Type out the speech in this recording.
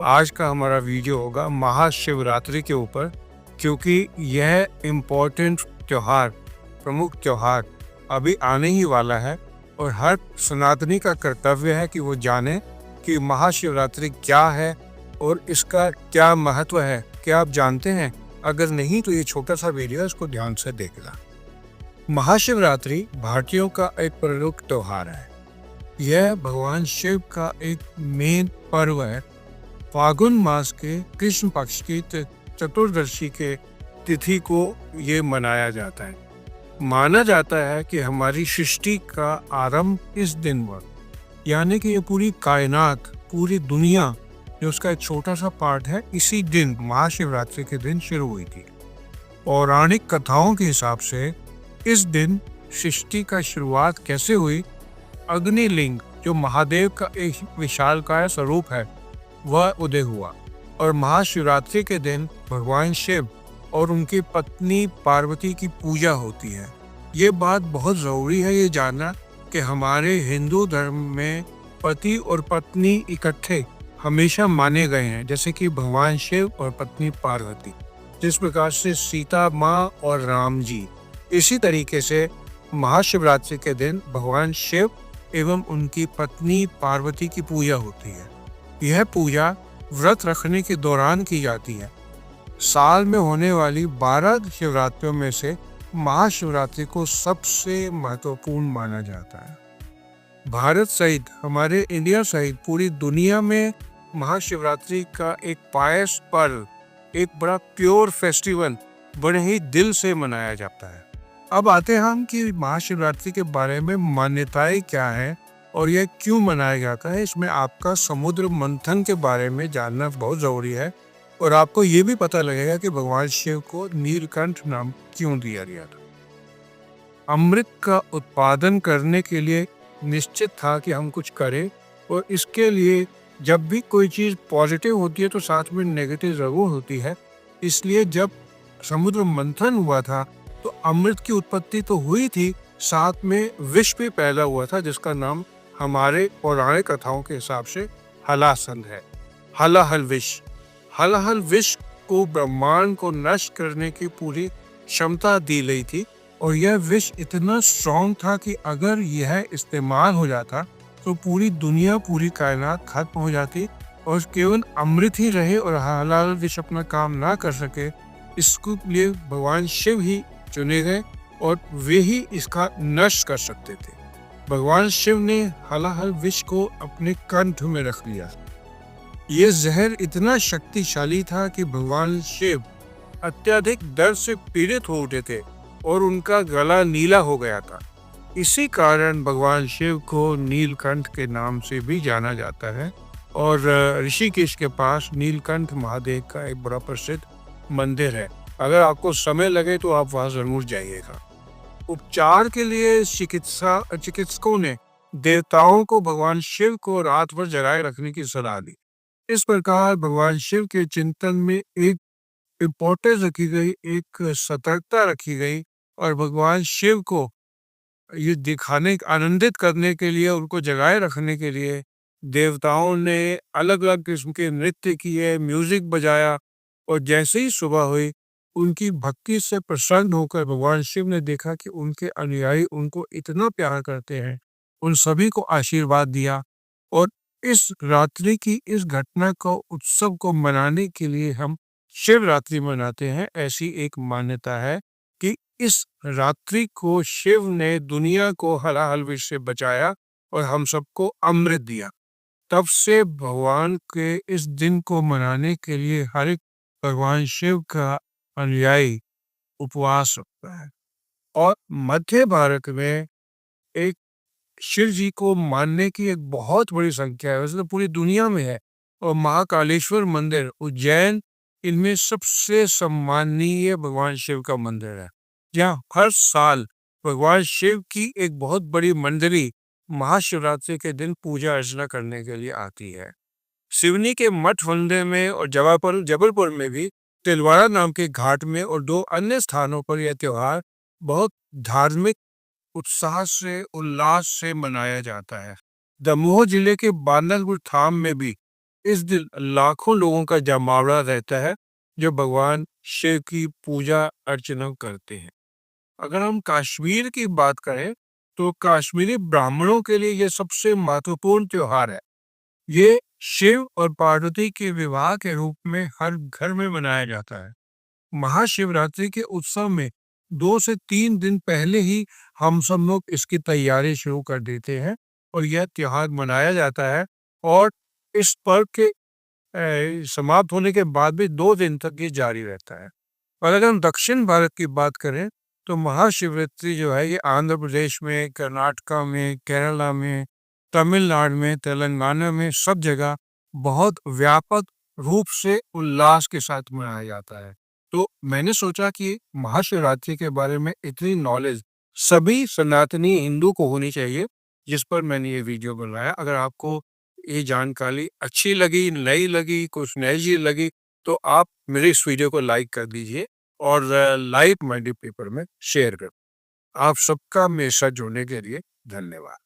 आज का हमारा वीडियो होगा महाशिवरात्रि के ऊपर, क्योंकि यह इम्पोर्टेंट त्योहार, प्रमुख त्योहार अभी आने ही वाला है और हर सनातनी का कर्तव्य है कि वो जाने कि महाशिवरात्रि क्या है और इसका क्या महत्व है। क्या आप जानते हैं? अगर नहीं तो ये छोटा सा वीडियो इसको ध्यान से देखना। महाशिवरात्रि भारतीयों का एक प्रमुख त्योहार है। यह भगवान शिव का एक मेन पर्व है। फागुन मास के कृष्ण पक्ष की चतुर्दशी के तिथि को ये मनाया जाता है। माना जाता है कि हमारी सृष्टि का आरंभ इस दिन हुआ, यानी कि ये पूरी कायनात, पूरी दुनिया जो उसका एक छोटा सा पार्ट है, इसी दिन महाशिवरात्रि के दिन शुरू हुई थी। पौराणिक कथाओं के हिसाब से इस दिन सृष्टि का शुरुआत कैसे हुई? अग्निलिंग, जो महादेव का एक विशालकाय स्वरूप है, वह उदय हुआ और महाशिवरात्रि के दिन भगवान शिव और उनकी पत्नी पार्वती की पूजा होती है। ये बात बहुत ज़रूरी है ये जानना कि हमारे हिंदू धर्म में पति और पत्नी इकट्ठे हमेशा माने गए हैं, जैसे कि भगवान शिव और पत्नी पार्वती, जिस प्रकार से सीता माँ और राम जी। इसी तरीके से महाशिवरात्रि के दिन भगवान शिव एवं उनकी पत्नी पार्वती की पूजा होती है। यह पूजा व्रत रखने के दौरान की जाती है। साल में होने वाली 12 शिवरात्रियों में से महाशिवरात्रि को सबसे महत्वपूर्ण माना जाता है। भारत सहित, हमारे इंडिया सहित पूरी दुनिया में महाशिवरात्रि का एक पायस पर्व, एक बड़ा प्योर फेस्टिवल बड़े ही दिल से मनाया जाता है। अब आते हैं हम कि महाशिवरात्रि के बारे में मान्यताएं क्या हैं और यह क्यों मनाया जाता है। इसमें आपका समुद्र मंथन के बारे में जानना बहुत ज़रूरी है और आपको ये भी पता लगेगा कि भगवान शिव को नीलकंठ नाम क्यों दिया गया था। अमृत का उत्पादन करने के लिए निश्चित था कि हम कुछ करें, और इसके लिए जब भी कोई चीज़ पॉजिटिव होती है तो साथ में नेगेटिव ज़रूर होती है। इसलिए जब समुद्र मंथन हुआ था तो अमृत की उत्पत्ति तो हुई थी, साथ में विष भी पैदा हुआ था, जिसका नाम हमारे पौराणिक कथाओं के हिसाब से हलासंध है। हलाहल विष। हलाहल विष को ब्रह्मांड को नष्ट करने की पूरी क्षमता दी गई थी और यह विष इतना स्ट्रॉन्ग था कि अगर यह इस्तेमाल हो जाता तो पूरी दुनिया, पूरी कायनात खत्म हो जाती और केवल अमृत ही रहे और हलाहल विष अपना काम ना कर सके। इसके लिए भगवान शिव ही चुने गए और वे ही इसका नष्ट कर सकते थे। भगवान शिव ने हलाहल विष को अपने कंठ में रख लिया। ये जहर इतना शक्तिशाली था कि भगवान शिव अत्यधिक दर्द से पीड़ित हो उठे थे और उनका गला नीला हो गया था। इसी कारण भगवान शिव को नीलकंठ के नाम से भी जाना जाता है और ऋषिकेश के पास नीलकंठ महादेव का एक बड़ा प्रसिद्ध मंदिर है। अगर आपको समय लगे तो आप वहां जरूर जाइएगा। उपचार के लिए चिकित्सकों ने देवताओं को भगवान शिव को रात भर जगाए रखने की सलाह दी। इस प्रकार भगवान शिव के चिंतन में एक इम्पोर्टेंस रखी गई, एक सतर्कता रखी गई और भगवान शिव को ये दिखाने, आनंदित करने के लिए, उनको जगाए रखने के लिए देवताओं ने अलग अलग किस्म के नृत्य किए, म्यूजिक बजाया और जैसे ही सुबह हुई, उनकी भक्ति से प्रसन्न होकर भगवान शिव ने देखा कि उनके अनुयायी उनको इतना प्यार करते हैं, उन सभी को आशीर्वाद दिया और इस रात्रि की इस घटना को, उत्सव को मनाने के लिए हम शिवरात्रि मनाते हैं। ऐसी एक मान्यता है कि इस रात्रि को शिव ने दुनिया को हलाहल विष से बचाया और हम सबको अमृत दिया। तब से भगवान के इस दिन को मनाने के लिए हर एक भगवान शिव का अनुयायी उपवास रखता है। और मध्य भारत में एक शिव जी को मानने की एक बहुत बड़ी संख्या है, वैसे तो पूरी दुनिया में है। और महाकालेश्वर मंदिर उज्जैन, इनमें सबसे सम्माननीय भगवान शिव का मंदिर है, जहाँ हर साल भगवान शिव की एक बहुत बड़ी मंडली महाशिवरात्रि के दिन पूजा अर्चना करने के लिए आती है। सिवनी के मठ मंदिर में और जबलपुर में भी तिलवाड़ा नाम के घाट में और 2 अन्य स्थानों पर यह त्योहार बहुत धार्मिक उत्साह से, उल्लास से मनाया जाता है। दमोह जिले के बांदलपुर धाम में भी इस दिन लाखों लोगों का जमावड़ा रहता है जो भगवान शिव की पूजा अर्चना करते हैं। अगर हम कश्मीर की बात करें तो कश्मीरी ब्राह्मणों के लिए यह सबसे महत्वपूर्ण त्योहार है। ये शिव और पार्वती के विवाह के रूप में हर घर में मनाया जाता है। महाशिवरात्रि के उत्सव में 2 से 3 दिन पहले ही हम सब लोग इसकी तैयारी शुरू कर देते हैं और यह त्योहार मनाया जाता है। और इस पर्व के समाप्त होने के बाद भी 2 दिन तक ये जारी रहता है। और अगर हम दक्षिण भारत की बात करें तो महाशिवरात्रि जो है ये आंध्र प्रदेश में, कर्नाटका में, केरला में, तमिलनाडु में, तेलंगाना में सब जगह बहुत व्यापक रूप से उल्लास के साथ मनाया जाता है। तो मैंने सोचा कि महाशिवरात्रि के बारे में इतनी नॉलेज सभी सनातनी हिंदू को होनी चाहिए, जिस पर मैंने ये वीडियो बनाया। अगर आपको ये जानकारी अच्छी लगी, नई लगी, कुछ नई चीज लगी, तो आप मेरे इस वीडियो को लाइक कर दीजिए और लाइक माइंडेड पेपर में शेयर कर। आप सबका मेरे साथ जुड़ने के लिए धन्यवाद।